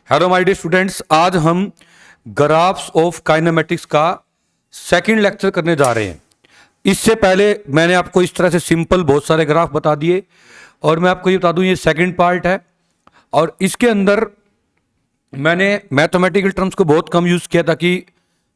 Hello my dear students, आज हम graphs of kinematics का सेकंड लेक्चर करने जा रहे हैं। इससे पहले मैंने आपको इस तरह से सिंपल बहुत सारे ग्राफ बता दिए और मैं आपको ये बता दूं ये सेकंड पार्ट है और इसके अंदर मैंने मैथमेटिकल टर्म्स को बहुत कम यूज़ किया ताकि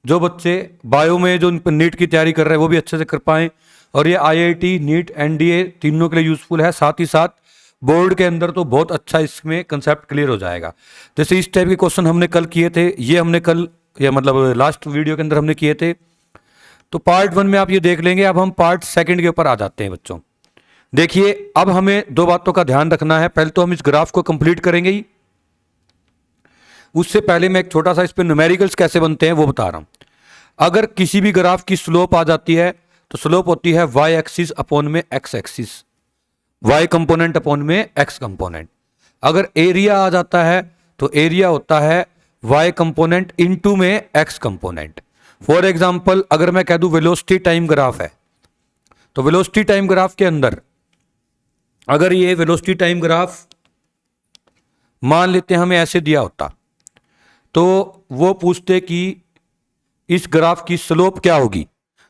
जो बच्चे बायो में जो नीट की तैयारी कर रहे हैं वो भी अच्छे से कर पाएँ और ये आईआईटी, नीट, एनडीए तीनों के लिए यूज़फुल है। साथ ही साथ बोर्ड के अंदर तो बहुत अच्छा इसमें कंसेप्ट क्लियर हो जाएगा। जैसे इस टाइप के क्वेश्चन हमने कल किए थे, ये हमने कल या मतलब लास्ट वीडियो के अंदर हमने किए थे, तो पार्ट 1 में आप ये देख लेंगे। अब हम पार्ट 2 के ऊपर आ जाते हैं बच्चों। देखिए, अब हमें दो बातों का ध्यान रखना है। पहले तो हम इस ग्राफ को कंप्लीट करेंगे ही, उससे पहले मैं एक छोटा सा इस पर न्यूमेरिकल्स कैसे बनते हैं वो बता रहा हूं। अगर किसी भी ग्राफ की स्लोप आ जाती है तो स्लोप होती है वाई एक्सिस अपॉन में x axis, y component upon में एक्स कंपोनेंट। अगर एरिया आ जाता है तो एरिया होता है वाई कंपोनेंट इनटू में एक्स कंपोनेंट। फॉर एग्जांपल, अगर मैं कह दूं वेलोसिटी टाइम ग्राफ है तो वेलोसिटी टाइम ग्राफ के अंदर अगर ये वेलोसिटी टाइम ग्राफ मान लेते हैं हमें ऐसे दिया होता तो वो पूछते कि इस ग्राफ की स्लोप क्या होगी,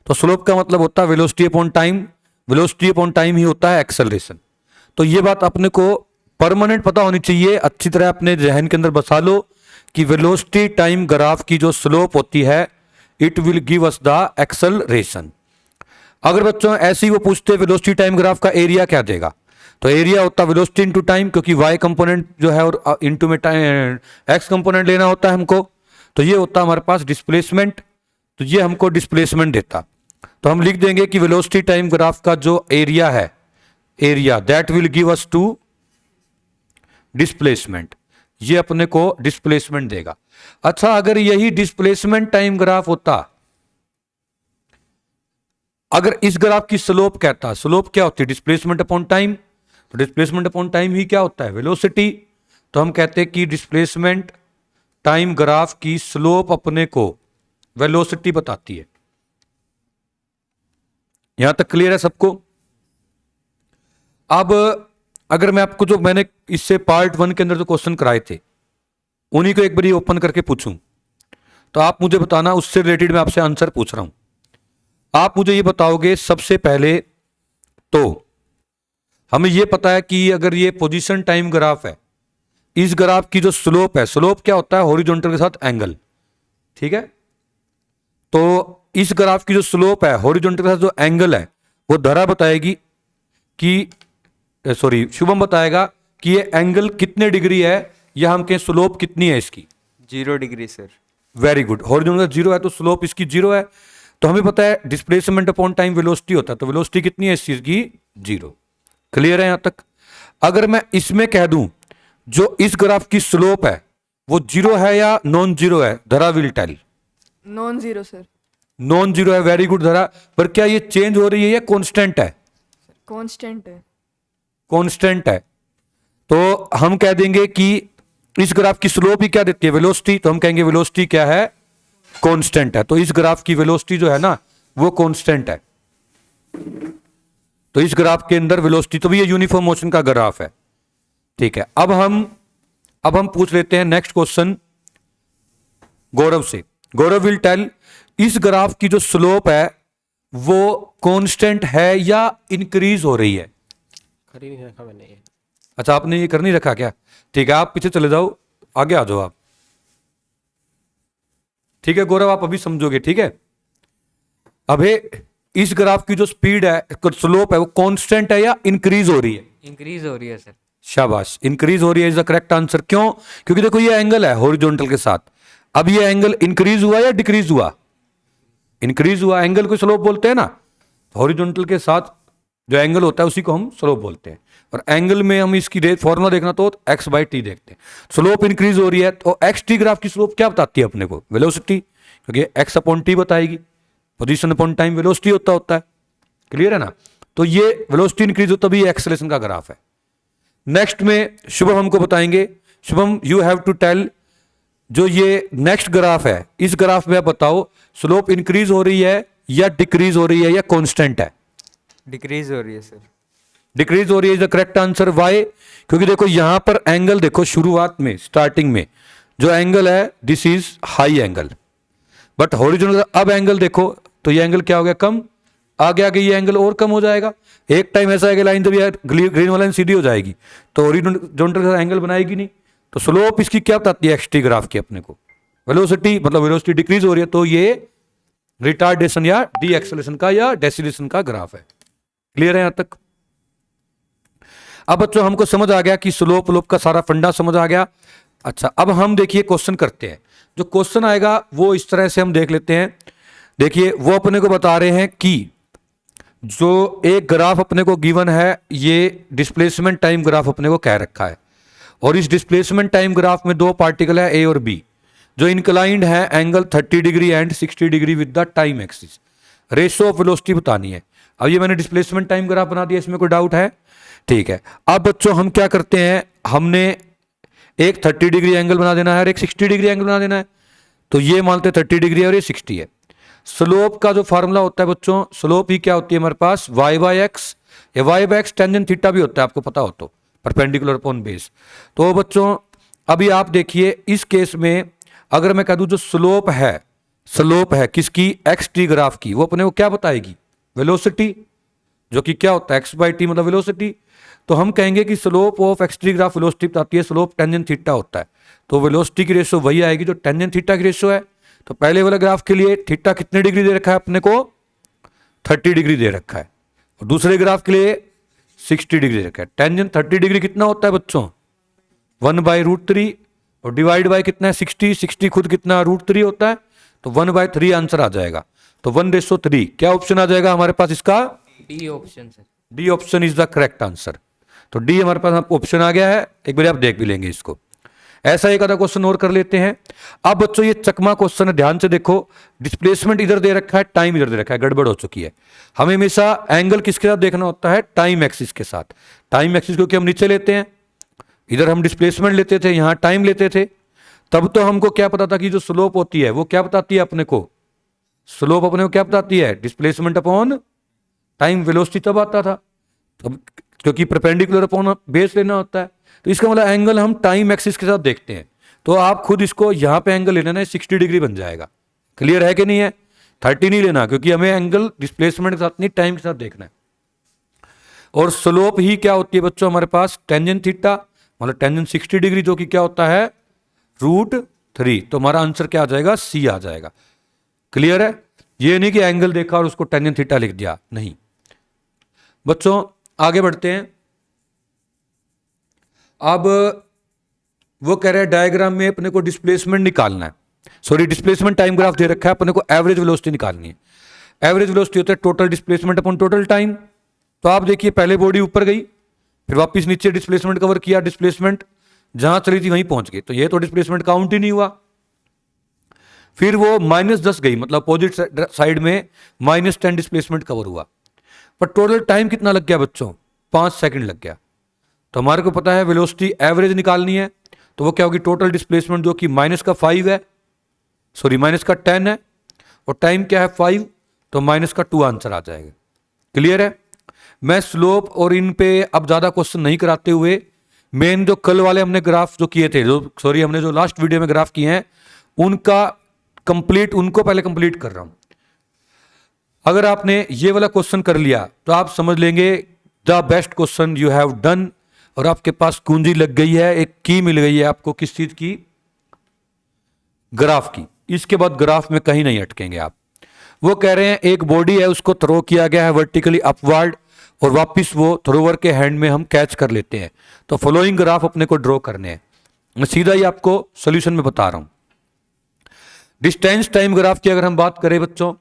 तो स्लोप का मतलब होता है velocity upon time. Velocity upon time ही होता है एक्सेलरेशन। तो ये बात अपने को परमानेंट पता होनी चाहिए, अच्छी तरह अपने जहन के अंदर बसा लो कि वेलोसिटी टाइम ग्राफ की जो स्लोप होती है it will give us the acceleration. अगर बच्चों ऐसे ही वो पूछते वेलोसिटी टाइम ग्राफ का एरिया क्या देगा, तो एरिया होता वेलोसिटी इनटू टाइम, क्योंकि वाई कंपोनेंट जो है और इनटू में टाइम एक्स कंपोनेंट लेना होता है हमको, तो ये होता हमारे पास डिस्प्लेसमेंट, तो ये हमको डिस्प्लेसमेंट देता। तो हम लिख देंगे कि वेलोसिटी टाइम ग्राफ का जो एरिया है, area that will give us to displacement, ये अपने को डिस्प्लेसमेंट देगा। अच्छा, अगर यही डिस्प्लेसमेंट टाइम ग्राफ होता, अगर इस ग्राफ की स्लोप कहता, स्लोप क्या होती है डिस्प्लेसमेंट अपॉन टाइम, तो डिस्प्लेसमेंट अपॉन टाइम ही क्या होता है वेलोसिटी। तो हम कहते हैं कि डिस्प्लेसमेंट टाइम ग्राफ की स्लोप अपने को वेलोसिटी बताती है। यहां तक क्लियर है सबको? अब अगर मैं आपको जो मैंने इससे पार्ट 1 के अंदर जो क्वेश्चन कराए थे उन्हीं को एक बार ओपन करके पूछूं तो आप मुझे बताना, उससे रिलेटेड मैं आपसे आंसर पूछ रहा हूं। आप मुझे ये बताओगे सबसे पहले, तो हमें ये पता है कि अगर ये पोजीशन टाइम ग्राफ है, इस ग्राफ की जो स्लोप है, स्लोप क्या होता है हॉरिजॉन्टल के साथ एंगल, ठीक है। तो इस ग्राफ की जो स्लोप है हॉरिजॉन्टल के साथ जो एंगल है वो धरा बताएगी कि शुभम बताएगा कि ये एंगल कितने डिग्री है या हम कहें स्लोप कितनी है इसकी, 0 degree sir. Very good. Horizontal 0 है तो स्लोप इसकी 0 है। तो हमें पता है डिस्प्लेसमेंट अपॉन टाइम वेलोसिटी होता है, तो वेलोसिटी कितनी है इस चीज की 0। क्लियर है यहां तक? अगर मैं इसमें कह दूं जो इस ग्राफ की स्लोप है वो 0 है या नॉन 0 है, Dhara will tell. Non zero sir. Non 0 है, वेरी गुड धरा। पर क्या ये चेंज हो रही है या कांस्टेंट है? कांस्टेंट है। कांस्टेंट है। तो हम कह देंगे कि इस ग्राफ की स्लोप ही क्या देती है वेलोसिटी, तो हम कहेंगे वेलोसिटी क्या है कांस्टेंट है। तो इस ग्राफ की वेलोसिटी जो है ना वो कांस्टेंट है। तो इस ग्राफ के अंदर वेलोसिटी, तो भी ये यूनिफॉर्म मोशन का ग्राफ है, ठीक है। अब हम पूछ लेते हैं नेक्स्ट क्वेश्चन गौरव से। गौरव विल टेल इस ग्राफ की जो स्लोप है वो कांस्टेंट है या इंक्रीज हो रही है। खरी नहीं रखा मैंने ये। अच्छा, आपने ये कर नहीं रखा क्या? ठीक है, आप पीछे चले जाओ, आगे आ जाओ आप। ठीक है गौरव, आप अभी समझोगे, ठीक है। अबे इस ग्राफ की जो स्पीड है, स्लोप है, वो कांस्टेंट है या इंक्रीज हो रही है? इंक्रीज हो रही है सर। शाबाश, इंक्रीज हो रही है इज द करेक्ट आंसर। क्यों? क्योंकि देखो ये एंगल है हॉरिजॉन्टल के साथ, अब ये एंगल इंक्रीज हुआ या डिक्रीज हुआ? इंक्रीज हुआ। एंगल को स्लोप बोलते हैं ना, हॉरिजॉन्टल के साथ जो एंगल होता है उसी को हम स्लोप बोलते हैं। और एंगल में हम इसकी फॉर्मूला देखना तो x/t देखते हैं। स्लोप इंक्रीज हो रही है तो xt ग्राफ की स्लोप क्या बताती है अपने को? वेलोसिटी, क्योंकि x अपॉन टी बताएगी, पोजीशन अपॉन टाइम वेलोसिटी होता है। क्लियर है ना? तो ये वेलोसिटी इंक्रीज हो तभी एक्सेलरेशन का ग्राफ है। नेक्स्ट में शुभम हमको बताएंगे। Shubham, you have to tell जो ये नेक्स्ट ग्राफ है, इस ग्राफ में आप बताओ स्लोप इंक्रीज हो रही है या डिक्रीज हो रही है या कांस्टेंट है? डिक्रीज हो रही है सर। डिक्रीज हो रही है is the correct answer. Why? क्योंकि देखो यहां पर एंगल देखो शुरुआत में, स्टार्टिंग में जो एंगल है this is high angle, but horizontal अब एंगल देखो तो ये एंगल क्या हो गया, कम, आगे आगे ये एंगल और कम हो जाएगा। एक टाइम ऐसा आएगा लाइन जब ये ग्रीन वाला लाइन सीधी हो जाएगी तो हॉरिजॉन्टल एंगल बनाएगी नहीं। तो स्लोप इसकी क्या बताती है एक्स टी ग्राफ की अपने को, वेलोसिटी, मतलब वेलोसिटी डिक्रीज हो रही है तो ये रिटार्डेशन या डी एक्सेलरेशन का या डेसिलेशन का ग्राफ है। क्लियर है यहां तक? अब बच्चों हमको समझ आ गया कि स्लोप व्लोप का सारा फंडा समझ आ गया। अच्छा, अब हम देखिए क्वेश्चन करते हैं। जो क्वेश्चन आएगा वो इस तरह से हम देख लेते हैं। देखिए वो अपने को बता रहे हैं कि जो एक ग्राफ अपने को गिवन है, ये डिस्प्लेसमेंट टाइम ग्राफ अपने को कह रखा है, और इस डिस्प्लेसमेंट टाइम ग्राफ में दो पार्टिकल है ए और बी, जो इंक्लाइंड है angle 30 degree and 60 degree with the time axis. Ratio of velocity बतानी है। अब ये मैंने डिस्प्लेसमेंट टाइम ग्राफ बना दिया, इसमें कोई डाउट है? ठीक है। अब बच्चों हम क्या करते हैं, हमने एक 30 डिग्री एंगल बना देना है और एक 60 डिग्री एंगल बना देना है। तो ये मानते 30 डिग्री है और ये 60 है। स्लोप का जो फार्मूला होता है बच्चों, स्लोप ही क्या होती है हमारे पास, y बाई एक्स, या y by x tangent theta भी होता है, आपको पता हो तो, परपेंडिकुलर अपॉन बेस। तो बच्चों अभी आप देखिए इस केस में अगर मैं कह दूं जो स्लोप है किसकी, एक्स टी ग्राफ की, वो अपने को क्या बताएगी, वेलोसिटी, जो कि क्या होता है एक्स बाई टी मतलब वेलोसिटी। तो हम कहेंगे कि slope of x T graph velocity बताती है, स्लोप टेंजेंट थीटा होता है। तो वेलोसिटी की रेशियो वही आएगी जो टेंजेंट थीटा की रेशियो है। तो पहले वाले ग्राफ के लिए थीटा कितने डिग्री दे रखा है अपने को, 30 डिग्री दे रखा है, और दूसरे ग्राफ के लिए 60 डिग्री दे रखा है। टेंजेंट 30 डिग्री कितना होता है बच्चों, 1/√3, और डिवाइड बाय कितना है 60 खुद कितना √3 होता है, तो 1/3 आंसर आ जाएगा। तो 1:3 क्या ऑप्शन आ जाएगा हमारे पास इसका, D option sir. D option is the correct answer. तो डी हमारे पास ऑप्शन आ गया है, एक बार आप देख भी लेंगे इसको। ऐसा एक आधा क्वेश्चन और कर लेते हैं। अब बच्चों ये चकमा क्वेश्चन है, ध्यान से देखो। डिस्प्लेसमेंट इधर दे रखा है, टाइम इधर दे रखा है, गड़बड़ हो चुकी है। हमें हमेशा एंगल किसके साथ देखना होता है, टाइम एक्सिस के साथ। टाइम एक्सिस क्योंकि हम नीचे लेते हैं, इधर हम डिस्प्लेसमेंट लेते थे, यहां टाइम लेते थे। तब तो हमको क्या पता था कि जो स्लोप होती है वो क्या बताती है अपने को, स्लोप अपने को क्या बताती है, डिस्प्लेसमेंट अपॉन टाइम वेलोसिटी तब आता था, तब क्योंकि परपेंडिकुलर अपॉन बेस लेना होता है। तो इसका मतलब एंगल हम टाइम एक्सिस के साथ देखते हैं। तो आप खुद इसको यहां पे एंगल ले लेना है, 60 डिग्री बन जाएगा। क्लियर है कि नहीं है? 30 नहीं लेना, क्योंकि हमें एंगल डिस्प्लेसमेंट के साथ नहीं टाइम के साथ देखना है। और स्लोप ही क्या होती है बच्चों हमारे पास, टेंजेंट थीटा, मतलब टेंजेंट 60 डिग्री, जो कि क्या होता है √3। तो हमारा आंसर क्या आ जाएगा, सी आ जाएगा। क्लियर है? ये नहीं कि एंगल देखा और उसको टेंजेंट थीटा लिख दिया, नहीं। बच्चों आगे बढ़ते हैं। अब वो कह रहे हैं डायग्राम में अपने को डिस्प्लेसमेंट निकालना है, सॉरी डिस्प्लेसमेंट टाइम ग्राफ दे रखा है, अपने को एवरेज वेलोसिटी निकालनी है। एवरेज वेलोसिटी होता है total displacement upon total time. तो आप देखिए पहले बॉडी ऊपर गई, फिर वापस नीचे डिस्प्लेसमेंट कवर किया, डिस्प्लेसमेंट जहां चली थी वहीं पहुंच गई, तो ये तो डिस्प्लेसमेंट काउंट ही नहीं हुआ। फिर वो -10 गई, मतलब अपोजिट साइड में -10 डिस्प्लेसमेंट कवर हुआ, पर टोटल टाइम कितना लग गया बच्चों, 5 सेकंड लग गया। तो हमारे को पता है वेलोसिटी एवरेज निकालनी है, तो वो क्या होगी, टोटल डिस्प्लेसमेंट जो कि -5 है, सॉरी -10 है, और टाइम क्या है 5, तो -2 आंसर आ जाएगा। क्लियर है? मैं स्लोप और इन पे अब ज्यादा क्वेश्चन नहीं कराते हुए, मेन जो कल वाले हमने ग्राफ जो किए थे, हमने जो लास्ट वीडियो में ग्राफ किए हैं, उनको पहले कंप्लीट कर रहा हूं। अगर आपने ये वाला क्वेश्चन कर लिया तो आप समझ लेंगे the best question you have done, और आपके पास कुंजी लग गई है, एक की मिल गई है आपको, किस चीज की, ग्राफ की। इसके बाद ग्राफ में कहीं नहीं अटकेंगे आप। वो कह रहे हैं एक बॉडी है, उसको थ्रो किया गया है वर्टिकली अपवर्ड, और वापस वो थ्रोवर के हैंड में हम कैच कर लेते हैं। तो फॉलोइंग ग्राफ अपने को ड्रॉ करने हैं। मैं सीधा ही आपको सोल्यूशन में बता रहा हूं। डिस्टेंस टाइम ग्राफ की अगर हम बात करें बच्चों,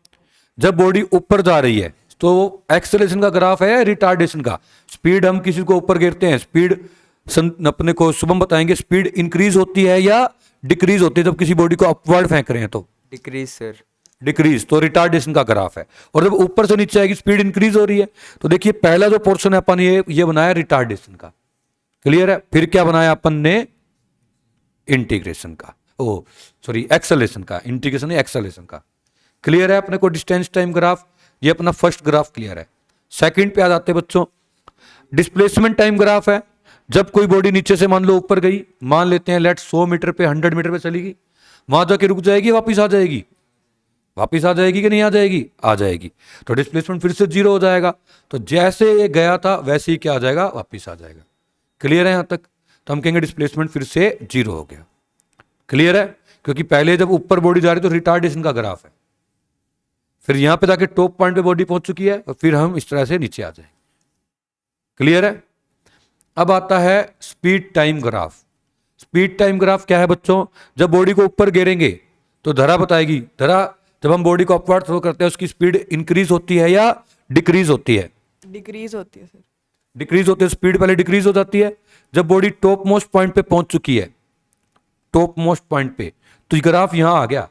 जब बॉडी ऊपर जा रही है तो एक्सेलरेशन का ग्राफ है या रिटार्डेशन का, स्पीड हम किसी को ऊपर गिरते हैं, स्पीड अपने को शुभम बताएंगे, स्पीड इंक्रीज होती है या डिक्रीज होती है जब किसी बॉडी को अपवर्ड फेंक रहे हैं, तो डिक्रीज सर। डिक्रीज, तो रिटार्डेशन का ग्राफ है। और जब ऊपर से नीचे आएगी स्पीड इंक्रीज हो रही है, तो देखिए पहला जो पोर्शन है अपन ये बनाया रिटार्डेशन का। क्लियर है? फिर क्या बनाया अपन ने, इंटीग्रेशन का, एक्सेलरेशन का, इंटीग्रेशन एक्सेलरेशन का। क्लियर है अपने को डिस्टेंस टाइम ग्राफ, ये अपना फर्स्ट ग्राफ क्लियर है। सेकंड पे आ जाते हैं बच्चों, डिस्प्लेसमेंट टाइम ग्राफ है। जब कोई बॉडी नीचे से मान लो ऊपर गई, मान लेते हैं लेट 100 मीटर पे 100 मीटर पे चली गई, वहां जाके रुक जाएगी, वापिस आ जाएगी, वापिस आ जाएगी कि नहीं आ जाएगी, आ जाएगी। तो डिस्प्लेसमेंट फिर से जीरो हो जाएगा। तो जैसे ये गया था वैसे ही क्या आ जाएगा, वापिस आ जाएगा। क्लियर है यहां तक? तो हम कहेंगे डिस्प्लेसमेंट फिर से जीरो हो गया। क्लियर है? क्योंकि पहले जब ऊपर बॉडी जा रही तो रिटार्डेशन का ग्राफ है, फिर यहां पे जाके टॉप पॉइंट पे बॉडी पहुंच चुकी है और फिर हम इस तरह से नीचे आ जाएंगे। क्लियर है? अब आता है speed time graph. Speed time graph क्या है बच्चों? जब बॉडी को ऊपर गिरेंगे तो धरा बताएगी, धरा जब हम बॉडी को अपवर्ड थ्रो करते हैं उसकी स्पीड इंक्रीज होती है या डिक्रीज होती है? डिक्रीज होती है सर। डिक्रीज होती है, स्पीड पहले डिक्रीज हो जाती है। जब बॉडी टॉप मोस्ट पॉइंट पे पहुंच चुकी है, टॉप मोस्ट पॉइंट पे, तो ये ग्राफ यहां आ गया।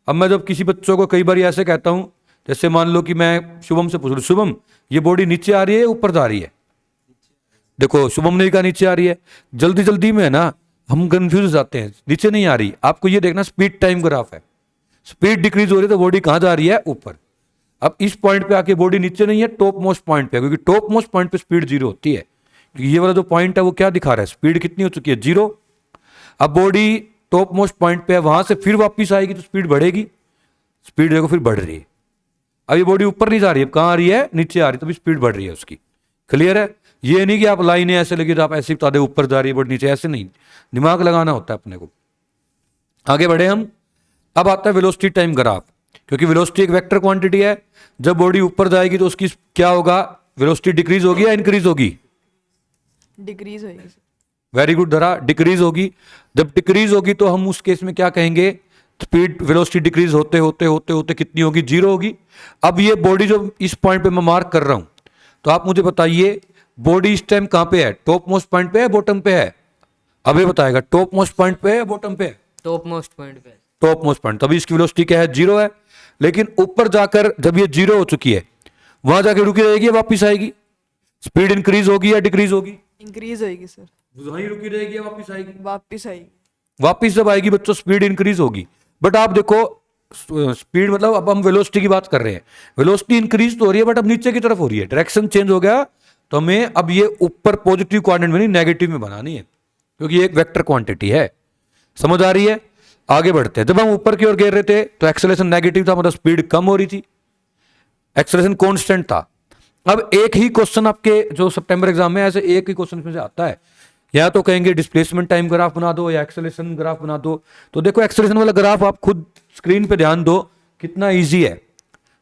अब मैं जब किसी बच्चों को कई बार ऐसे कहता हूं, जैसे मान लो कि मैं शुभम से पूछ लूं, शुभम ये बॉडी नीचे आ रही है ऊपर जा रही है? देखो शुभम ने कहा नीचे आ रही है। जल्दी जल्दी में है ना हम कंफ्यूज हो जाते हैं, नीचे नहीं आ रही। आपको ये देखना स्पीड टाइम ग्राफ है, स्पीड डिक्रीज हो रही है तो बॉडी कहां जा रही है, ऊपर। अब इस पॉइंट पे आके बॉडी नीचे नहीं है, टॉप मोस्ट पॉइंट पे, क्योंकि टॉप मोस्ट पॉइंट पे स्पीड जीरो होती है। क्योंकि ये वाला जो पॉइंट है वो क्या दिखा रहा है, स्पीड कितनी हो चुकी है, जीरो। अब बॉडी टॉप मोस्ट पॉइंट पे है, वहां से फिर वापिस आएगी तो स्पीड बढ़ेगी, स्पीड देखो फिर बढ़ रही है। अब ये बॉडी ऊपर नहीं जा रही है, अब कहां आ रही है, नीचे आ रही है, तो भी स्पीड बढ़ रही है उसकी। क्लियर है? ये नहीं कि आप लाइनें ऐसे लगी तो आप ऐसे बता दे ऊपर जा रही है बॉडी नीचे, ऐसे नहीं, दिमाग लगाना होता है अपने को। आगे बढ़े हम। अब आता है वेलोसिटी टाइम ग्राफ, क्योंकि वेलोसिटी एक वेक्टर क्वांटिटी है। जब बॉडी ऊपर जाएगी तो उसकी क्या होगा, वेलोसिटी डिक्रीज होगी या इंक्रीज होगी? डिक्रीज होगी सर। वेरी गुड धरा, डिक्रीज होगी। जब डिक्रीज होगी तो हम उस केस में क्या कहेंगे, स्पीड वेलोसिटी डिक्रीज होते होते होते होते कितनी होगी, जीरो होगी। अब ये बॉडी जो इस पॉइंट पे मैं मार्क कर रहा हूं, तो आप मुझे बताइए बॉडी इस टाइम कहां पे है, टॉप मोस्ट पॉइंट पे है, बॉटम पे है? अब ये बताएगा टॉप मोस्ट पॉइंट पे है, बॉटम पे है? टॉप मोस्ट पॉइंट पे। टॉप मोस्ट पॉइंट, तभी इसकी वेलोसिटी क्या है, जीरो है। लेकिन ऊपर जाकर जब ये जीरो हो चुकी है, वहां जाके रुकी रहेगी या वापिस आएगी? स्पीड इंक्रीज होगी या डिक्रीज होगी? इंक्रीज होगी सर। वहीं रुकी रहेगी या वापिस आएगी? वापिस आएगी। वापिस जब आएगी बच्चों स्पीड इंक्रीज होगी। बट आप देखो स्पीड मतलब अब हम वेलोसिटी की बात कर रहे हैं, वेलोसिटी इंक्रीज तो हो रही है बट अब नीचे की तरफ हो रही है, डायरेक्शन चेंज हो गया। तो हमें अब ये ऊपर पॉजिटिव क्वाड्रेंट में नहीं नेगेटिव में बनानी है, क्योंकि ये एक वेक्टर क्वांटिटी है। समझ आ रही है? आगे बढ़ते हैं। जब हम ऊपर की ओर गिर रहे थे तो एक्सेलरेशन नेगेटिव था, मतलब स्पीड कम हो रही थी, एक्सेलरेशन कांस्टेंट था। अब एक ही क्वेश्चन आपके जो सितंबर एग्जाम में ऐसे एक ही क्वेश्चन में से आता है, या तो कहेंगे डिस्प्लेसमेंट टाइम ग्राफ बना दो या एक्सेलरेशन ग्राफ बना दो। तो देखो एक्सेलरेशन वाला ग्राफ आप खुद स्क्रीन पे ध्यान दो कितना इजी है।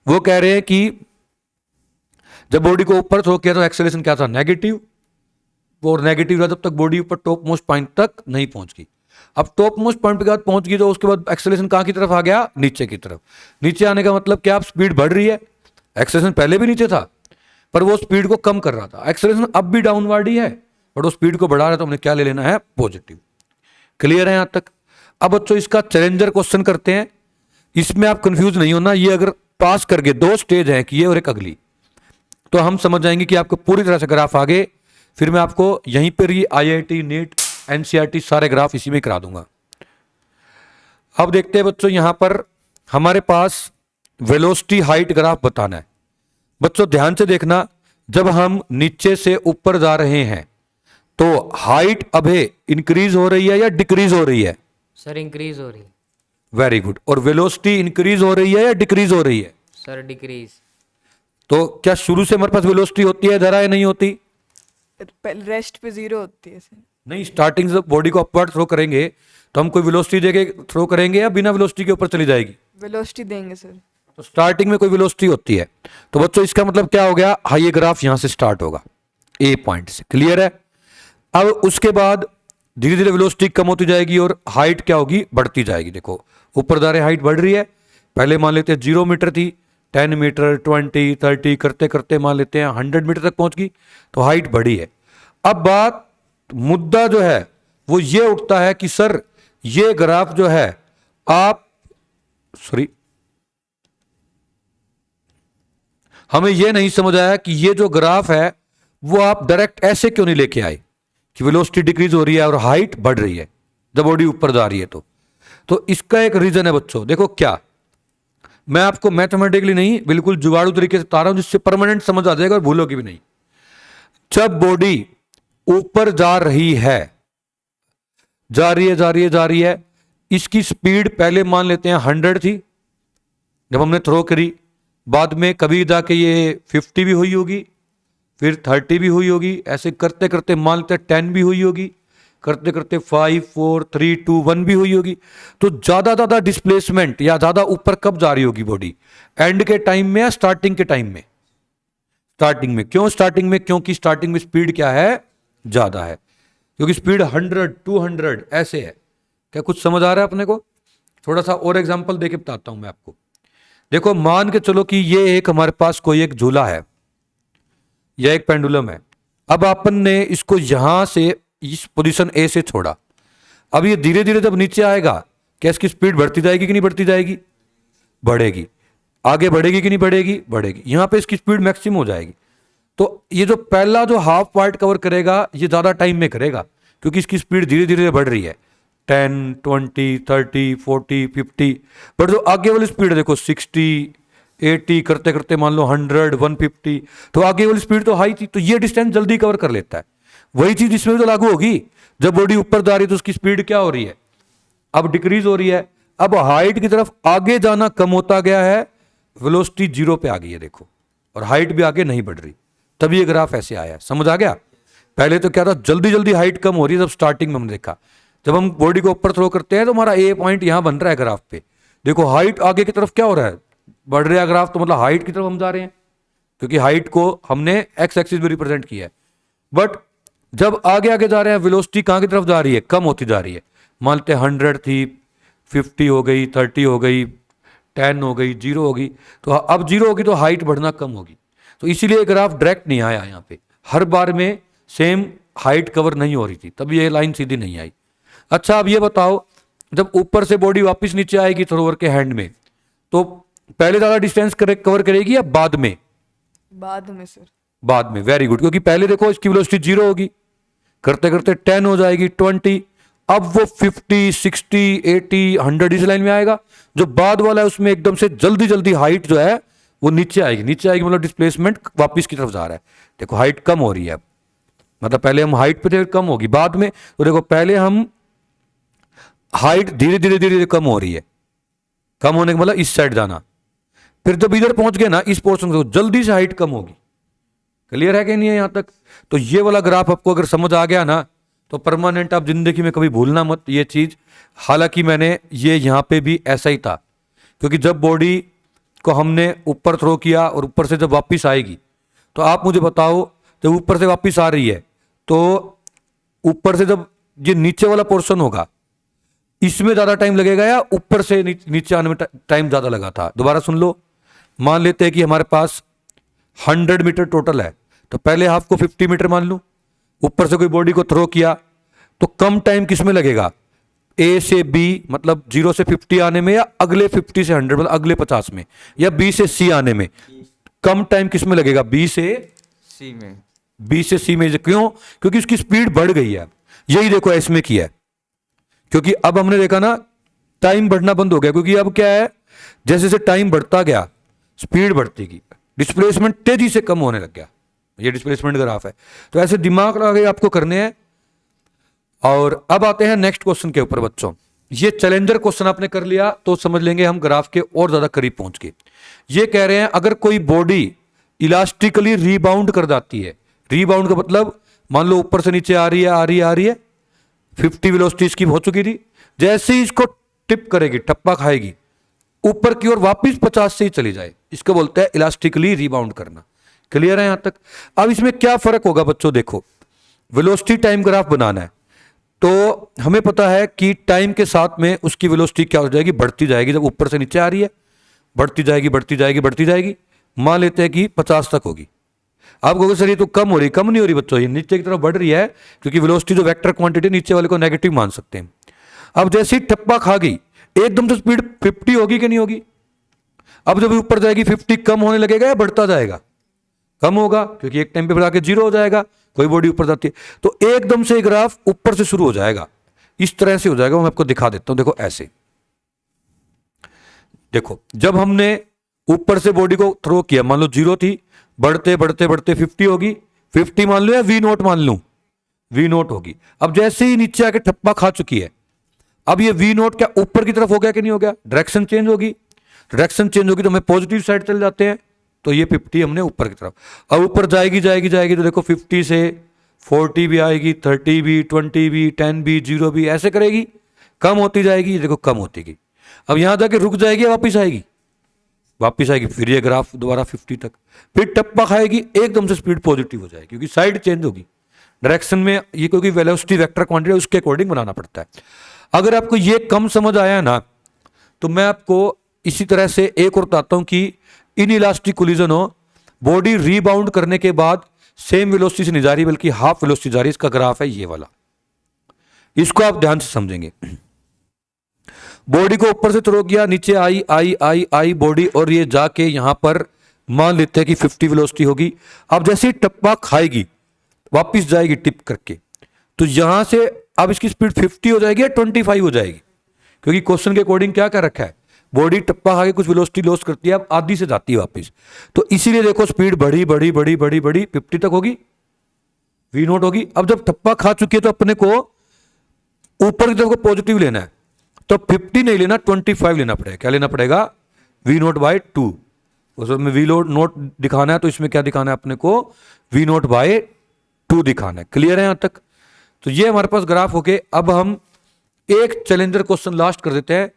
वो कह रहे हैं कि जब बॉडी को ऊपर थ्रो किया तो एक्सेलरेशन क्या था, नेगेटिव, और नेगेटिव रहा जब तक बॉडी ऊपर टॉप मोस्ट पॉइंट तक नहीं पहुंच गई। अब टॉप मोस्ट पॉइंट के बाद पहुंच गई तो उसके बाद एक्सेलरेशन कहां की तरफ आ गया, नीचे की तरफ। नीचे आने का मतलब क्या, आप स्पीड बढ़ रही है। एक्सेलरेशन पहले भी नीचे था पर वो स्पीड को कम कर रहा था, एक्सेलरेशन अब भी डाउनवर्ड ही है बट वो स्पीड को बढ़ा रहा है, तो हमने क्या ले लेना है, पॉजिटिव। क्लियर है यहां तक? अब बच्चों इसका चैलेंजर क्वेश्चन करते हैं, इसमें आप कंफ्यूज नहीं होना। ये अगर पास कर गए, दो स्टेज है कि ये और एक अगली, तो हम समझ जाएंगे कि आपको पूरी तरह से ग्राफ आगे। फिर मैं आपको यहीं पर ही IIT नीट NCERT सारे ग्राफ इसी में करा दूंगा। अब देखते हैं बच्चों, यहां पर हमारे पास वेलोसिटी हाइट ग्राफ बताना है। बच्चों ध्यान से देखना, जब हम नीचे से ऊपर जा रहे हैं तो हाइट अभी इंक्रीज हो रही है या डिक्रीज हो रही है? सर इंक्रीज हो रही है। Very good. और वेलोसिटी इंक्रीज हो रही है या डिक्रीज हो रही है? Sir decrease. तो क्या शुरू से हमारे पास वेलोसिटी होती है धरा या नहीं होती? रेस्ट पे जीरो होती है सर। नहीं, स्टार्टिंग से बॉडी को अपवर्ड थ्रो करेंगे तो हम कोई वेलोसिटी देके थ्रो करेंगे या बिना वेलोसिटी के ऊपर चली जाएगी? वेलोसिटी देंगे सर। तो स्टार्टिंग में कोई वेलोसिटी होती है। तो बच्चों इसका मतलब क्या हो गया, हाँ ये ग्राफ यहां से स्टार्ट होगा ए पॉइंट से। क्लियर है? अब उसके बाद धीरे धीरे वेलोसिटी कम होती जाएगी और हाइट क्या होगी, बढ़ती जाएगी। देखो ऊपर जा रहे हाइट बढ़ रही है, पहले मान लेते हैं 0 मीटर थी, 10 मीटर 20 30 करते करते मान लेते हैं 100 मीटर तक पहुंच गई, तो हाइट बढ़ी है। अब बात मुद्दा जो है वो ये उठता है कि सर ये ग्राफ जो है आप हमें यह नहीं समझ आया कि ये जो ग्राफ है वो आप डायरेक्ट ऐसे क्यों नहीं लेके आए कि वेलोसिटी डिक्रीज हो रही है और हाइट बढ़ रही है जब बॉडी ऊपर जा रही है। तो इसका एक रीजन है बच्चों, देखो क्या, मैं आपको मैथमेटिकली नहीं बिल्कुल जुगाड़ू तरीके से बता रहा हूं जिससे परमानेंट समझ आ जाएगा और भूलोगी भी नहीं। जब बॉडी ऊपर जा रही है, जा रही है, जा रही है, जा रही है। इसकी स्पीड पहले मान लेते हैं 100 थी जब हमने थ्रो करी, बाद में कभी जाके ये 50 भी हुई होगी, फिर 30 भी हुई होगी, ऐसे करते करते मान लेते हैं 10 भी हुई होगी, करते करते 5 4 3 2 1 भी हुई होगी। तो ज्यादा डिस्प्लेसमेंट या ज्यादा ऊपर कब जा रही होगी बॉडी, एंड के टाइम में या स्टार्टिंग के टाइम में? स्टार्टिंग में। क्यों स्टार्टिंग में? क्योंकि स्टार्टिंग में स्पीड क्या है, ज्यादा है, क्योंकि स्पीड 100 200 ऐसे है। क्या कुछ समझ आ रहा है अपने को? थोड़ा सा और एग्जांपल देके बताता हूं मैं आपको। देखो मान के चलो कि ये एक हमारे पास कोई एक झूला है, यह एक पेंडुलम है। अब अपन ने इसको यहां से इस पोजीशन ए से छोड़ा, अब ये धीरे धीरे जब नीचे आएगा, क्या इसकी स्पीड बढ़ती जाएगी कि नहीं बढ़ती जाएगी? बढ़ेगी। आगे बढ़ेगी कि नहीं बढ़ेगी? बढ़ेगी। यहां पे इसकी स्पीड मैक्सिमम हो जाएगी। तो ये जो पहला जो हाफ पार्ट कवर करेगा ये ज्यादा टाइम में करेगा, क्योंकि इसकी स्पीड धीरे धीरे बढ़ रही है, 10 20 30 40 50। बट जो आगे वाली स्पीड है देखो 60 80 करते करते मान लो 100 150, तो आगे वाली स्पीड तो हाई थी, तो ये डिस्टेंस जल्दी कवर कर लेता है। वही चीज इसमें तो लागू होगी, जब बॉडी ऊपर जा रही है तो उसकी स्पीड क्या हो रही है, अब डिक्रीज हो रही है। अब हाइट की तरफ आगे जाना कम होता गया है, वेलोसिटी 0 पे आ गई है देखो, और हाइट भी आगे नहीं बढ़ रही, तभी ये ग्राफ ऐसे आया। समझ आ गया? पहले तो क्या था, जल्दी जल्दी हाइट कम हो रही है, जब स्टार्टिंग में हमने देखा, जब हम बॉडी को ऊपर थ्रो करते हैं तो हमारा ए पॉइंट यहां बन रहा है ग्राफ पे। देखो हाइट आगे की तरफ क्या हो रहा है, बढ़ रहा है ग्राफ, तो मतलब हाइट की तरफ हम जा रहे हैं, क्योंकि हाइट को हमने एक्स एक्सिस में रिप्रेजेंट किया है। बट जब आगे आगे जा रहे हैं, वेलोसिटी कहां की तरफ जा रही है, कम होती जा रही है। मान लेते 100 थी, 50 हो गई, 30 हो गई, 10 हो गई, 0 होगी। तो अब 0 होगी तो हाइट बढ़ना कम होगी। तो इसीलिए ग्राफ डायरेक्ट नहीं आया यहाँ पे, हर बार में सेम हाइट कवर नहीं हो रही थी, तब ये लाइन सीधी नहीं आई। अच्छा अब ये बताओ, जब ऊपर से बॉडी वापस नीचे आएगी थ्रोवर के हैंड में, तो पहले ज्यादा डिस्टेंस कवर करेगी या बाद में? बाद में सर। बाद में। वेरी गुड, क्योंकि पहले देखो इसकी वेलोसिटी 0 होगी, करते करते 10 हो जाएगी, 20, अब वो 50 60 80 100 इस लाइन में आएगा। जो बाद वाला है उसमें एकदम से जल्दी जल्दी हाइट जो है वो नीचे आएगी, नीचे आएगी मतलब डिस्प्लेसमेंट वापस की तरफ जा रहा है। देखो हाइट कम हो रही है अब, मतलब पहले हम हाइट पे थे, कम होगी बाद में। तो देखो पहले हम हाइट धीरे धीरे धीरे धीरे कम हो रही है, कम होने का मतलब इस साइड जाना, फिर जब इधर पहुंच गए ना इस पोर्शन से, जल्दी से हाइट कम होगी। क्लियर है कि नहीं है यहां तक? तो ये वाला ग्राफ आपको अगर समझ आ गया ना, तो परमानेंट आप जिंदगी में कभी भूलना मत ये चीज। हालांकि मैंने ये यहां पे भी ऐसा ही था, क्योंकि जब बॉडी को हमने ऊपर थ्रो किया और ऊपर से जब वापस आएगी, तो आप मुझे बताओ, जब ऊपर से वापस आ रही है तो ऊपर से जब ये नीचे वाला पोर्शन होगा, इसमें ज्यादा टाइम लगेगा या ऊपर से नीचे आने में टाइम ज्यादा लगा था? दोबारा सुन लो। मान लेते हैं कि हमारे पास 100 मीटर टोटल है, तो पहले हाफ को 50 मीटर मान लूं, ऊपर से कोई बॉडी को थ्रो किया, तो कम टाइम किस में लगेगा, ए से बी मतलब 0 से 50 आने में, या अगले 50 से 100 मतलब अगले 50 में, या बी से सी आने में? कम टाइम किस में लगेगा, बी से सी में। बी से सी में। क्यों? क्योंकि उसकी स्पीड बढ़ गई है। यही देखो इसमें किया है, क्योंकि अब हमने देखा ना टाइम बढ़ना बंद हो गया, क्योंकि अब क्या है, जैसे जैसे टाइम बढ़ता गया स्पीड बढ़ती गई, डिस्प्लेसमेंट तेजी से कम होने लग गया। ये डिस्प्लेसमेंट ग्राफ है। तो ऐसे दिमाग लगा के आपको करने हैं। और अब आते हैं नेक्स्ट क्वेश्चन के ऊपर बच्चों। ये चैलेंजर क्वेश्चन आपने कर लिया तो समझ लेंगे हम ग्राफ के और ज्यादा करीब पहुंच गए। ये कह रहे हैं अगर कोई बॉडी इलास्टिकली रीबाउंड कर जाती है, रीबाउंड का मतलब मान लो ऊपर से नीचे आ रही है आ रही है आ रही है, 50 वेलोसिटी इसकी हो चुकी थी, जैसे ही इसको टिप करेगी, टप्पा खाएगी, ऊपर की ओर वापस 50 से ही चली जाए, इसको बोलते हैं इलास्टिकली रीबाउंड करना। क्लियर है यहां तक? अब इसमें क्या फर्क होगा बच्चों, देखो वेलोसिटी टाइम ग्राफ बनाना है तो हमें पता है कि टाइम के साथ में उसकी वेलोसिटी क्या हो जाएगी, बढ़ती जाएगी। जब ऊपर से नीचे आ रही है बढ़ती जाएगी बढ़ती जाएगी बढ़ती जाएगी, मान लेते हैं कि 50 तक होगी। आप कहोगे सर ये तो कम हो रही, कम नहीं हो रही बच्चों, ये नीचे की तरफ बढ़ रही है, क्योंकि वेलोसिटी जो वेक्टर क्वांटिटी नीचे वाले को नेगेटिव मान सकते हैं। अब जैसे ही ठप्पा खा गई एकदम से स्पीड 50 होगी कि नहीं होगी? अब जब ऊपर जाएगी 50 कम होने लगेगा या बढ़ता जाएगा? कम होगा, क्योंकि एक टाइम पे बढ़ा के 0 हो जाएगा। कोई बॉडी ऊपर जाती है तो एकदम से ग्राफ ऊपर से शुरू हो जाएगा, इस तरह से हो जाएगा। मैं आपको दिखा देता हूं, देखो ऐसे। देखो जब हमने ऊपर से बॉडी को थ्रो किया, मान लो 0 थी, बढ़ते बढ़ते बढ़ते 50 होगी, 50 मान लो या V0 मान लूं, वी नोट होगी। अब जैसे ही नीचे आके ठप्पा खा चुकी है, अब ये वी नोट क्या ऊपर की तरफ हो गया कि नहीं हो गया? डायरेक्शन चेंज होगी, डायरेक्शन चेंज होगी तो हमें पॉजिटिव साइड चले जाते हैं, तो ये 50 हमने ऊपर की तरफ। अब ऊपर जाएगी जाएगी जाएगी तो देखो 50 से 40 भी आएगी, 30 भी, 20 भी, 10 भी, 0 भी, ऐसे करेगी, कम होती जाएगी, देखो कम होती गई। अब यहां जाके रुक जाएगी, वापिस आएगी, वापिस आएगी, फिर ये ग्राफ दोबारा 50 तक, फिर टप्पा खाएगी, एकदम से स्पीड पॉजिटिव हो जाएगी क्योंकि साइड चेंज होगी डायरेक्शन में। ये क्योंकि वेलोसिटी वेक्टर क्वांटिटी उसके अकॉर्डिंग बनाना पड़ता है। अगर आपको ये कम समझ आया ना, तो मैं आपको इसी तरह से एक और बताता हूं कि इन इलास्टिक कोलिजन हो, बॉडी रीबाउंड करने के बाद सेम वेलोसिटी से नहीं जा रही बल्कि हाफ वेलोसिटी जा रही, इसका ग्राफ है ये वाला। इसको आप ध्यान से समझेंगे। बॉडी को ऊपर से थ्रो किया, नीचे आई आई आई आई बॉडी, और ये जाके यहां पर मान लेते हैं कि 50 वेलोसिटी होगी। अब जैसे ही टप्पा खाएगी वापिस जाएगी टिप करके, तो यहां से अब इसकी स्पीड 50 हो जाएगी या 25 हो जाएगी, क्योंकि क्वेश्चन के अकॉर्डिंग क्या क्या रखा है, बॉडी टप्पा खा के कुछ वेलोसिटी लॉस करती है, अब आधी से जाती है वापस, तो इसीलिए देखो स्पीड बढ़ी बढ़ी बढ़ी बढ़ी बढ़ी 50 तक होगी, वी नोट होगी। अब जब टप्पा खा चुकी है तो अपने को ऊपर की तरफ को पॉजिटिव लेना है, तो 50 नहीं लेना, 25 लेना पड़ेगा। क्या लेना पड़ेगा? We note by 2। उसमें वी नोट दिखाना है तो इसमें क्या दिखाना है अपने को? वी नोट बाय 2 दिखाना है। क्लियर है यहां तक? तो ये हमारे पास ग्राफ हो गए। अब हम एक चैलेंजर क्वेश्चन लास्ट कर देते हैं,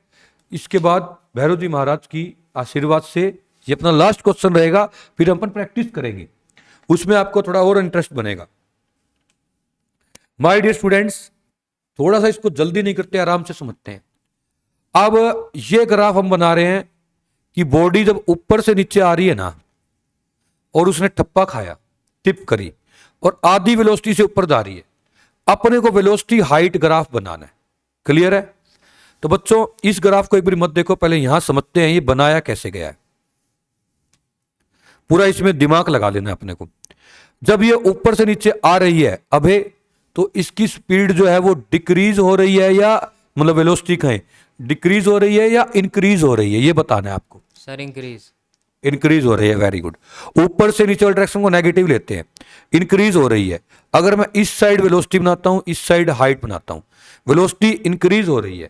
इसके बाद भैरव जी महाराज की आशीर्वाद से ये अपना लास्ट क्वेश्चन रहेगा, फिर हम अपन प्रैक्टिस करेंगे, उसमें आपको थोड़ा और इंटरेस्ट बनेगा। माय डियर स्टूडेंट्स, थोड़ा सा इसको जल्दी नहीं करते, आराम से समझते हैं। अब ये ग्राफ हम बना रहे हैं कि बॉडी जब ऊपर से नीचे आ रही है ना, और उसने ठप्पा खाया, टिप करी, और आधी वेलोसिटी से ऊपर जा रही है, अपने को वेलोसिटी हाइट ग्राफ बनाना है। क्लियर है? तो बच्चों इस ग्राफ को एक बार मत देखो, पहले यहां समझते हैं ये बनाया कैसे गया है, पूरा इसमें दिमाग लगा लेना है अपने को। जब ये ऊपर से नीचे आ रही है अबे, तो इसकी स्पीड जो है वो डिक्रीज हो रही है या मतलब वेलोसिटी कहें डिक्रीज हो रही है या इंक्रीज हो रही है, ये बताना है आपको। Sir increase. इंक्रीज हो रही है, वेरी गुड। ऊपर से नीचे वाले डायरेक्शन को नेगेटिव लेते हैं, इंक्रीज हो रही है। अगर मैं इस साइड वेलोसिटी बनाता हूं, इस साइड हाइट बनाता हूं, वेलोसिटी इंक्रीज हो रही है,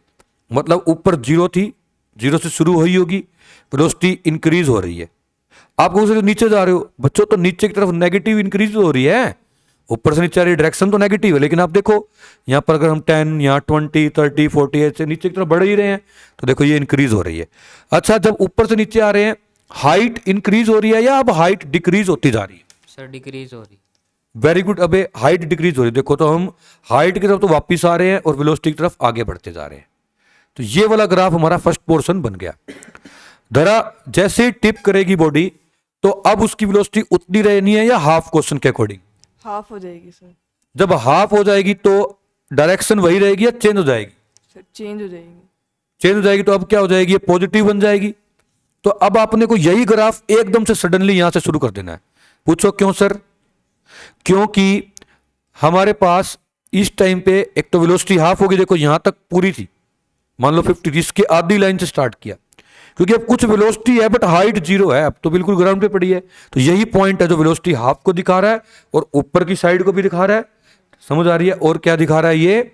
मतलब ऊपर 0 थी, 0 से शुरू हुई होगी, वेलोसिटी इंक्रीज हो रही है। आप उसे नीचे जा रहे हो बच्चों, तो नीचे की तरफ नेगेटिव इंक्रीज हो रही है, ऊपर से नीचे आ रही डायरेक्शन तो नेगेटिव है, लेकिन आप देखो यहां पर अगर हम 10 यहाँ 20 30 40 ऐसे नीचे की तरफ बढ़ ही रहे हैं, तो देखो ये इंक्रीज हो रही है। अच्छा, जब ऊपर से नीचे आ रहे हैं, हाइट इंक्रीज हो रही है या अब हाइट डिक्रीज होती जा रही है? सर डिक्रीज हो रही। Very good. अबे हाइट डिक्रीज हो रही है, देखो तो हम हाइट की तरफ तो वापिस आ रहे हैं और वेलोसिटी की तरफ आगे बढ़ते जा रहे हैं। तो ये वाला ग्राफ हमारा फर्स्ट पोर्शन बन गया। धरा जैसे टिप करेगी बॉडी, तो अब उसकी वेलोसिटी उतनी रहनी है या हाफ क्वेश्चन के अकॉर्डिंग? हाफ हो जाएगी सर। जब हाफ हो जाएगी तो डायरेक्शन वही रहेगी या चेंज हो जाएगी? सर चेंज हो जाएगी। चेंज हो जाएगी, तो अब क्या हो जाएगी? ये पॉजिटिव बन जाएगी। तो अब आपने को यही ग्राफ एकदम से सडनली यहां से शुरू कर देना है। पूछो क्यों सर? क्योंकि हमारे पास इस टाइम पे एक तो वेलोसिटी हाफ होगी, देखो यहां तक पूरी थी, मान लो 50, इसके आधी लाइन से स्टार्ट किया, क्योंकि अब कुछ वेलोसिटी है बट हाइट 0 है, अब तो बिल्कुल ग्राउंड पे पड़ी है। तो यही पॉइंट है जो वेलोसिटी हाफ को दिखा रहा है और ऊपर की साइड को भी दिखा रहा है। समझ आ रही है? और क्या दिखा रहा है? ये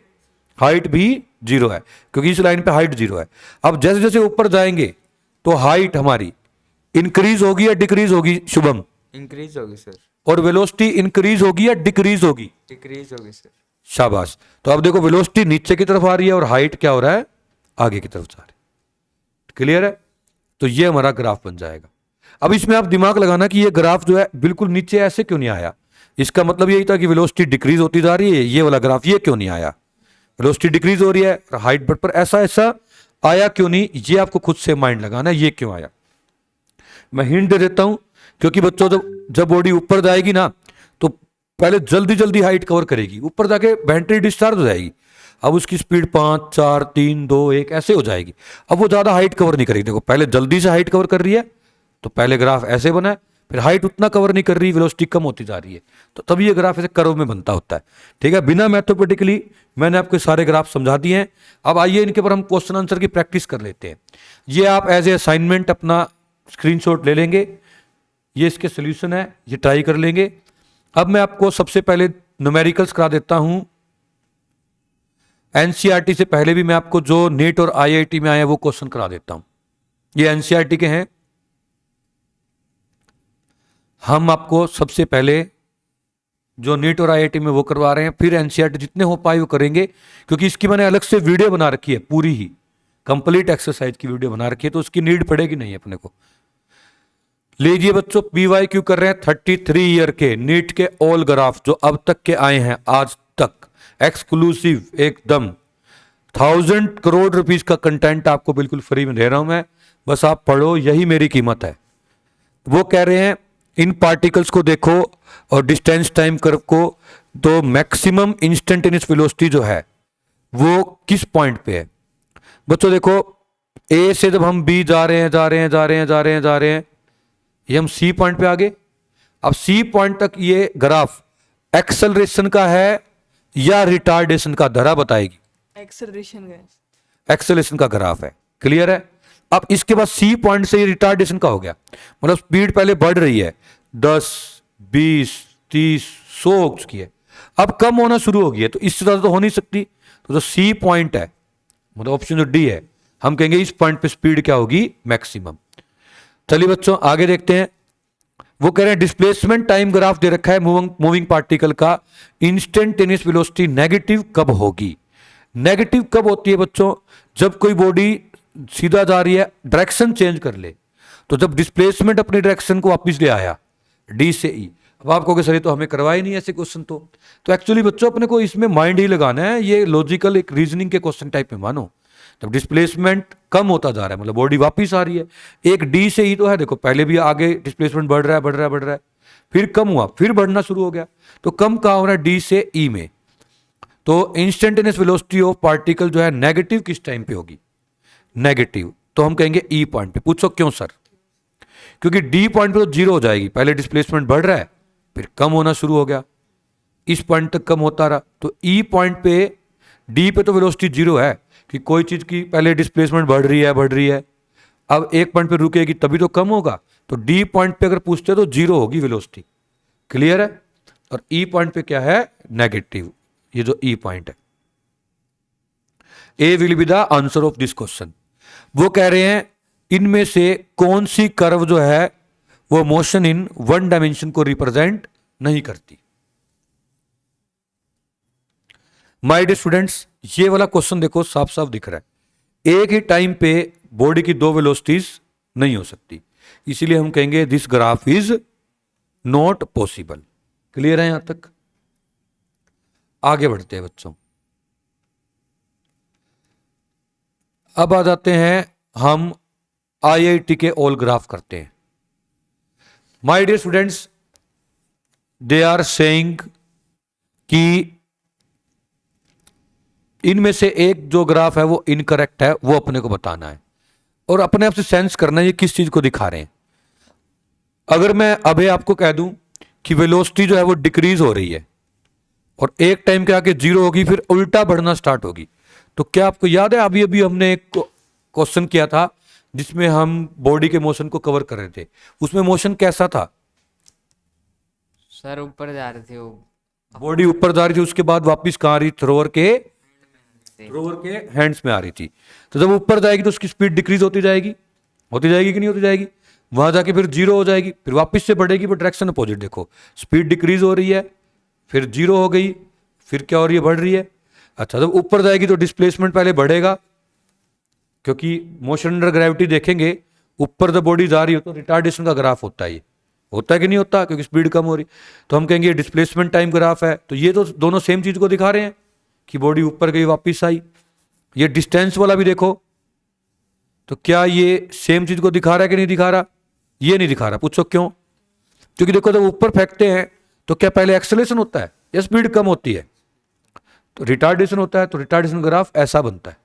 हाइट भी 0 है, क्योंकि इस लाइन पे हाइट 0 है। अब जैसे जैसे ऊपर जाएंगे तो हाइट हमारी इंक्रीज होगी या डिक्रीज होगी शुभम? इंक्रीज होगी सर। और वेलोसिटी इंक्रीज होगी या डिक्रीज होगी? डिक्रीज होगी सर। शाबाश। तो अब देखो वेलोसिटी नीचे की तरफ आ रही है और हाइट क्या हो रहा है? आगे की तरफ जा रही है। क्लियर है? तो ये हमारा ग्राफ बन जाएगा। अब इसमें आप दिमाग लगाना कि ये ग्राफ जो है बिल्कुल नीचे ऐसे क्यों नहीं आया। इसका मतलब यही था कि वेलोसिटी डिक्रीज होती जा रही है, ये वाला ग्राफ ये क्यों नहीं आया? वेलोसिटी डिक्रीज हो रही है और हाइट बढ़ पर ऐसा ऐसा आया क्यों नहीं, ये आपको खुद से माइंड लगाना है, ये क्यों आया। मैं हिंट दे देता हूं, क्योंकि बच्चों जब बॉडी ऊपर जाएगी ना, तो पहले जल्दी जल्दी हाइट कवर करेगी, ऊपर जाके बैटरी डिस्चार्ज हो जाएगी। अब उसकी स्पीड 5 4 3 2 1 ऐसे हो जाएगी। अब वो ज्यादा हाइट कवर नहीं करेगी। देखो पहले जल्दी से हाइट कवर कर रही है, तो पहले ग्राफ ऐसे बना है, फिर हाइट उतना कवर नहीं कर रही, वेलोसिटी कम होती जा रही है, तो तभी ये ग्राफ ऐसे कर्व में बनता होता है। ठीक है, बिना मैथमेटिकली मैंने आपको सारे ग्राफ समझा दिए हैं। अब आइए इनके ऊपर हम क्वेश्चन आंसर की प्रैक्टिस कर लेते हैं। ये आप एज ए असाइनमेंट अपना स्क्रीनशॉट ले लेंगे, ये इसके सोल्यूशन है, ये ट्राई कर लेंगे। अब मैं आपको सबसे पहले न्यूमेरिकल्स करा देता हूं। एनसीईआरटी से पहले भी मैं आपको जो नीट और आईआईटी में आया वो क्वेश्चन करा देता हूं। ये एनसीईआरटी के हैं। हम आपको सबसे पहले जो नीट और आईआईटी में वो करवा रहे हैं, फिर एनसीईआरटी जितने हो पाए वो करेंगे, क्योंकि इसकी मैंने अलग से वीडियो बना रखी है, पूरी ही कंप्लीट एक्सरसाइज की वीडियो बना रखी है, तो उसकी नीड पड़ेगी नहीं अपने को। लीजिए बच्चों, पीवाईक्यू कर रहे हैं 33 ईयर के नीट के ऑल ग्राफ जो अब तक के आए हैं आज तक, एक्सक्लूसिव एकदम 1000 करोड़ रुपीस का कंटेंट आपको बिल्कुल फ्री में दे रहा हूं मैं, बस आप पढ़ो, यही मेरी कीमत है। वो कह रहे हैं इन पार्टिकल्स को देखो और डिस्टेंस टाइम कर्व को, तो मैक्सिमम इंस्टेंटेनियस वेलोसिटी जो है वो किस पॉइंट पे है। बच्चों देखो, ए से जब हम बी जा रहे हैं, ये हम सी पॉइंट पे आ गए। अब सी पॉइंट तक ये ग्राफ एक्सेलरेशन का है या रिटार्डेशन का, धरा बताएगी। एक्सेलरेशन का है। एक्सेलरेशन का ग्राफ है, क्लियर है। अब इसके बाद सी पॉइंट से ये रिटार्डेशन का हो गया, मतलब स्पीड पहले बढ़ रही है 10, 20, 30, 100 हो चुकी है, अब कम होना शुरू हो गई है, तो इससे ज्यादा तो हो नहीं सकती। तो जो सी पॉइंट है, मतलब ऑप्शन जो डी है, हम कहेंगे इस पॉइंट पे स्पीड क्या होगी, मैक्सिमम। चलिए बच्चों आगे देखते हैं। वो कह रहे हैं डिस्प्लेसमेंट टाइम ग्राफ दे रखा है मूविंग पार्टिकल का, इंस्टेंटेनियस वेलोसिटी नेगेटिव कब होगी। नेगेटिव कब होती है बच्चों, जब कोई बॉडी सीधा जा रही है, डायरेक्शन चेंज कर ले, तो जब डिस्प्लेसमेंट अपनी डायरेक्शन को वापस ले आया डी से ई। अब आप कहोगे सर ये तो हमें करवाए नहीं ऐसे क्वेश्चन, तो एक्चुअली बच्चों अपने को इसमें माइंड ही लगाना है, ये लॉजिकल एक रीजनिंग के क्वेश्चन टाइप में मानो। जब डिस्प्लेसमेंट कम होता जा रहा है, मतलब बॉडी वापस आ रही है, एक डी से ई तो है, देखो पहले भी आगे डिस्प्लेसमेंट बढ़ रहा है, फिर कम हुआ, फिर बढ़ना शुरू हो गया, तो कम कहाँ हो रहा है, डी से ई में। तो इंस्टेंटेनियस वेलोसिटी ऑफ पार्टिकल जो है नेगेटिव किस टाइम पे होगी, नेगेटिव, तो हम कहेंगे ई पॉइंट पे। पूछो क्यों सर, क्योंकि डी पॉइंट पे तो जीरो हो जाएगी, पहले डिस्प्लेसमेंट बढ़ रहा है फिर कम होना शुरू हो गया, इस पॉइंट तक कम होता रहा, तो ई पॉइंट पे, डी पे तो वेलोसिटी जीरो है, कि कोई चीज की पहले डिस्प्लेसमेंट बढ़ रही है, अब एक पॉइंट पे रुकेगी तभी तो कम होगा, तो डी पॉइंट पे अगर पूछते तो जीरो होगी वेलोसिटी, क्लियर है। और ई पॉइंट पे क्या है, नेगेटिव, ये जो ई पॉइंट है। A will be the answer of this question. वो कह रहे हैं इनमें से कौन सी कर्व जो है वो मोशन इन वन डायमेंशन को रिप्रेजेंट नहीं करती। माय डियर स्टूडेंट्स, ये वाला क्वेश्चन देखो साफ साफ दिख रहा है, एक ही टाइम पे बॉडी की दो वेलोसिटीज नहीं हो सकती, इसीलिए हम कहेंगे this graph is not possible. Clear है यहां तक, आगे बढ़ते हैं बच्चों। अब आ जाते हैं हम आईआईटी के ऑल ग्राफ करते हैं। My dear students, they are saying कि इनमें से एक जो ग्राफ है वो इनकरेक्ट है, वो अपने को बताना है और अपने आप से सेंस करना है ये किस चीज को दिखा रहे हैं। अगर मैं अभी आपको कह दूं कि वेलोसिटी जो है वो डिक्रीज हो रही है और एक टाइम के आके जीरो होगी, फिर उल्टा बढ़ना स्टार्ट होगी, तो क्या आपको याद है अभी अभी हमने एक क्वेश्चन किया था जिसमें हम बॉडी के मोशन को कवर कर रहे थे, उसमें मोशन कैसा था, सर ऊपर जा रहे थे वो, बॉडी ऊपर जा रही थी, उसके बाद वापस कहाँ आ रही, थ्रोअर के हैंड्स में आ रही थी। तो जब ऊपर जाएगी तो उसकी स्पीड डिक्रीज होती जाएगी कि नहीं होती जाएगी, वहां जाके फिर जीरो हो जाएगी, फिर वापस से बढ़ेगी, पर डायरेक्शन अपोजिट। देखो स्पीड डिक्रीज हो रही है, फिर जीरो हो गई, फिर क्या हो रही है, बढ़ रही है। अच्छा, जब ऊपर जाएगी तो डिस्प्लेसमेंट पहले बढ़ेगा, क्योंकि मोशन अंडर ग्रेविटी देखेंगे, ऊपर जब बॉडी जा रही हो तो रिटार्डेशन का ग्राफ होता है, ये होता है कि नहीं होता, क्योंकि स्पीड कम हो रही, तो हम कहेंगे डिस्प्लेसमेंट टाइम ग्राफ है। तो ये तो दोनों सेम चीज को दिखा रहे हैं कि बॉडी ऊपर गई वापस आई। ये डिस्टेंस वाला भी देखो, तो क्या ये सेम चीज को दिखा रहा है कि नहीं दिखा रहा, ये नहीं दिखा रहा। पूछो क्यों, क्योंकि देखो जब ऊपर फेंकते हैं तो क्या पहले एक्सेलरेशन होता है या स्पीड कम होती है, तो रिटार्डेशन होता है, तो रिटार्डेशन ग्राफ ऐसा बनता है।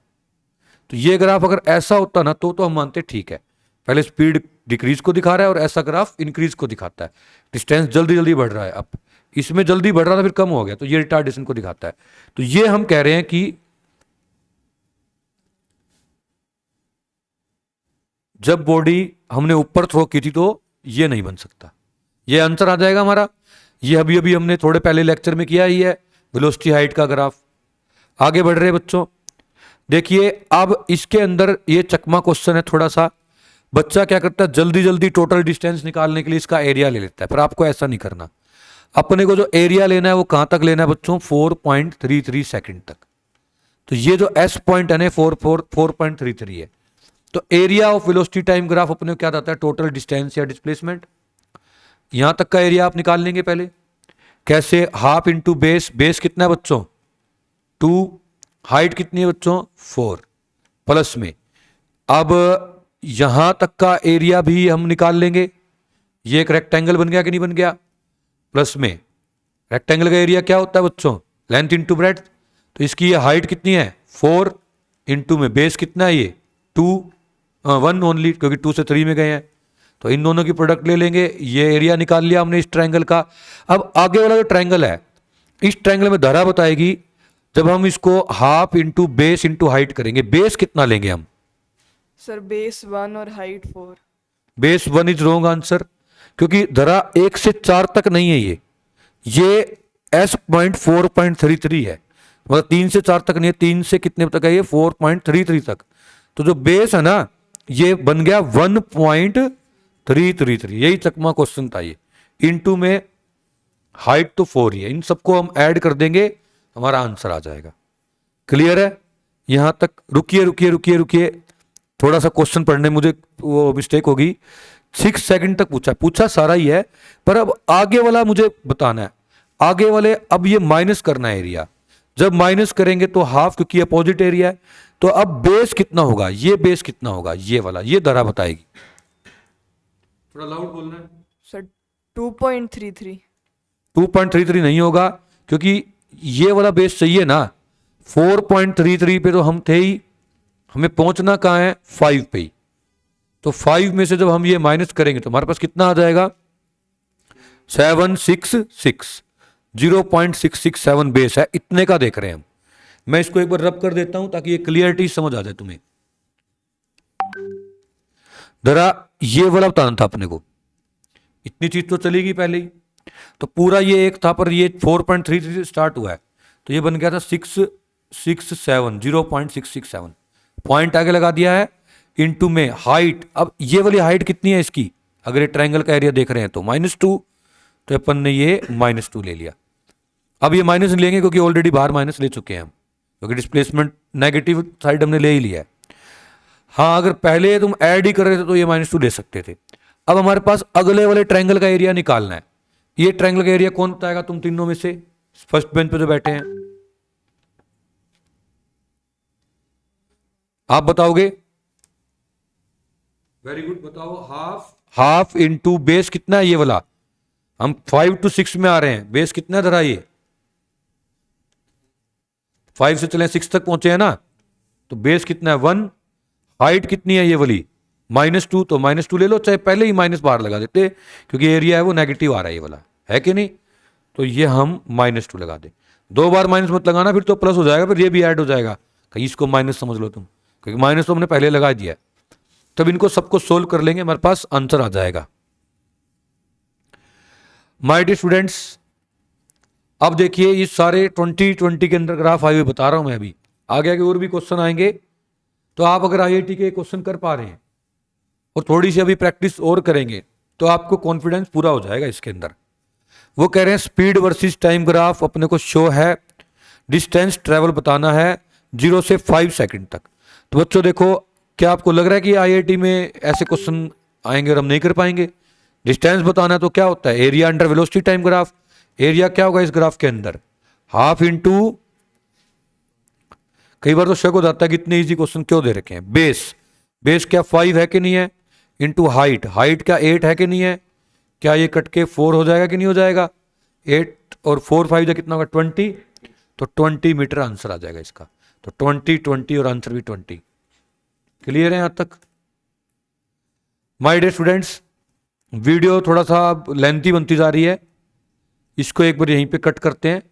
तो ये ग्राफ अगर ऐसा होता ना तो हम मानते ठीक है, पहले स्पीड डिक्रीज को दिखा रहा है और ऐसा ग्राफ इंक्रीज को दिखाता है, डिस्टेंस जल्दी जल्दी बढ़ रहा है, अब इसमें जल्दी बढ़ रहा था फिर कम हो गया, तो ये रिटार्डेशन को दिखाता है। तो ये हम कह रहे हैं कि जब बॉडी हमने ऊपर थ्रो की थी तो ये नहीं बन सकता, ये आंसर आ जाएगा हमारा। ये अभी अभी हमने थोड़े पहले लेक्चर में किया ही है, वेलोसिटी हाइट का ग्राफ। आगे बढ़ रहे हैं बच्चों। देखिए अब इसके अंदर ये चकमा क्वेश्चन है थोड़ा सा। बच्चा क्या करता है, जल्दी जल्दी टोटल डिस्टेंस निकालने के लिए इसका एरिया ले लेता है, पर आपको ऐसा नहीं करना। अपने को जो एरिया लेना है वो कहां तक लेना है बच्चों, 4.33 सेकंड तक। तो ये जो एस पॉइंट है ना 4.33 है। तो area of velocity time graph अपने को क्या आता है, टोटल डिस्टेंस या डिस्प्लेसमेंट। यहां तक का एरिया आप निकाल लेंगे पहले। कैसे, हाफ इंटू बेस। बेस कितना है बच्चों 2, हाइट कितनी है बच्चों 4, प्लस में अब यहां तक का एरिया भी हम निकाल लेंगे। ये एक रेक्टेंगल बन गया कि नहीं बन गया, प्लस में रेक्टेंगल का एरिया क्या होता है बच्चों, लेंथ इंटू ब्रेड्थ। तो इसकी ये हाइट कितनी है 4, इंटू में बेस कितना है ये 2, 1 ओनली, क्योंकि 2 से 3 में गए हैं। तो इन दोनों की प्रोडक्ट ले लेंगे। ये एरिया निकाल लिया हमने इस ट्रायंगल का। अब आगे वाला जो ट्रायंगल है, इस ट्रायंगल में धारा बताएगी जब हम इसको half into base into height करेंगे। बेस कितना लेंगे हम, सर बेस 1 और height 4। Base 1 is wrong answer, क्योंकि धरा 1 से 4 तक नहीं है। ये एस पॉइंट 4.33 है, मतलब 3 से 4 तक नहीं है। 3 से कितने तक है ये 4.33 तक। तो जो बेस है ना ये बन गया 1.333। यही चकमा क्वेश्चन था ये। इनटू में हाइट तो 4 ही है, इन सबको हम ऐड कर देंगे, हमारा आंसर आ जाएगा। क्लियर है यहां तक। रुकिए रुकिए रुकिए रुकिए, थोड़ा सा क्वेश्चन पढ़ने मुझे वो मिस्टेक होगी। 6 सेकंड तक पूछा सारा ही है, पर अब आगे वाला मुझे बताना है। आगे वाले अब ये माइनस करना है एरिया। जब माइनस करेंगे तो हाफ, क्योंकि अपोजिट एरिया है। तो अब बेस कितना होगा, ये बेस कितना होगा, ये वाला, ये धरा बताएगी। थोड़ा लाउड बोलना है सर 2.33। 2.33 नहीं होगा, क्योंकि ये वाला बेस चाहिए ना। 4.33 पे तो हम थे ही, हमें पहुंचना कहाँ है 5 पे ही। तो 5 में से जब हम ये माइनस करेंगे तो हमारे पास कितना आ जाएगा 766, 0.667 बेस है। इतने का देख रहे हैं हम। मैं इसको एक बार रब कर देता हूं ताकि ये क्लियरिटी समझ आ जाए तुम्हें। जरा ये वाला बताना था अपने को, इतनी चीज तो चलेगी पहले ही। तो पूरा ये एक था, पर ये 4.33 से स्टार्ट हुआ है, तो ये बन गया था 667, 0.667। पॉइंट आगे लगा दिया है, इनटू में हाइट। अब ये वाली हाइट कितनी है इसकी, अगर ये ट्रायंगल का एरिया देख रहे हैं तो -2, तो अपन ने ये -2 ले लिया। अब ये माइनस लेंगे क्योंकि ऑलरेडी बाहर माइनस ले चुके हैं हम, क्योंकि डिस्प्लेसमेंट नेगेटिव साइड हमने ले ही लिया है। हाँ, अगर पहले तुम ऐड ही कर रहे थे तो ये -2 ले सकते थे। अब हमारे पास अगले वाले ट्रायंगल का एरिया निकालना है। ये ट्रायंगल का एरिया कौन बताएगा तुम तीनों में से, फर्स्ट बेंच पे जो बैठे हैं आप बताओगे? वेरी गुड, बताओ। हाफ इंटू बेस कितना है ये वाला, हम 5 to 6 में आ रहे हैं। बेस कितना धरा ये 5 से चले 6 तक पहुंचे हैं ना, तो बेस कितना है 1। हाइट कितनी है ये वाली -2, तो -2 ले लो, चाहे पहले ही माइनस बाहर लगा देते क्योंकि एरिया है वो नेगेटिव आ रहा है ये वाला, है कि नहीं। तो ये हम -2 लगा दे। 2 बार माइनस मत लगाना, फिर तो प्लस हो जाएगा, फिर ये भी ऐड हो जाएगा। कहीं इसको माइनस समझ लो तुम, क्योंकि माइनस तो हमने पहले लगा दिया। तब इनको सबको सोल्व कर लेंगे, हमारे पास आंसर आ जाएगा। माय डियर स्टूडेंट्स, अब देखिए ये सारे 2020 के अंदर ग्राफ आए हुए बता रहा हूं मैं। अभी आगे आगे और भी क्वेश्चन आएंगे, तो आप अगर आईआईटी के क्वेश्चन कर पा रहे हैं और थोड़ी सी अभी प्रैक्टिस और करेंगे तो आपको कॉन्फिडेंस पूरा हो जाएगा इसके अंदर। वो कह रहे हैं स्पीड वर्सेस टाइम ग्राफ अपने को शो है, डिस्टेंस ट्रेवल बताना है 0 से 5 सेकंड तक। तो बच्चों देखो, क्या आपको लग रहा है कि आईआईटी में ऐसे क्वेश्चन आएंगे और हम नहीं कर पाएंगे? डिस्टेंस बताना है तो क्या होता है, area under velocity time graph. Area क्या होगा इस ग्राफ के अंदर, हाफ इंटू, कई बार तो शक हो जाता है कि इतने इजी क्वेश्चन क्यों दे रखे हैं। बेस क्या 5 है कि नहीं है, इंटू हाइट क्या 8 है कि नहीं है, क्या ये कट के 4 हो जाएगा कि नहीं हो जाएगा। 8 और 4 5 जा कितना होगा 20, तो 20 मीटर आंसर आ जाएगा इसका। तो 20 और आंसर भी 20। क्लियर है यहां तक? माय डियर स्टूडेंट्स, वीडियो थोड़ा सा लेंथी बनती जा रही है, इसको एक बार यहीं पे कट करते हैं,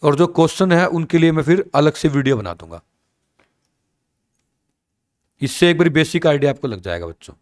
और जो क्वेश्चन है उनके लिए मैं फिर अलग से वीडियो बना दूंगा। इससे एक बार बेसिक आइडिया आपको लग जाएगा बच्चों।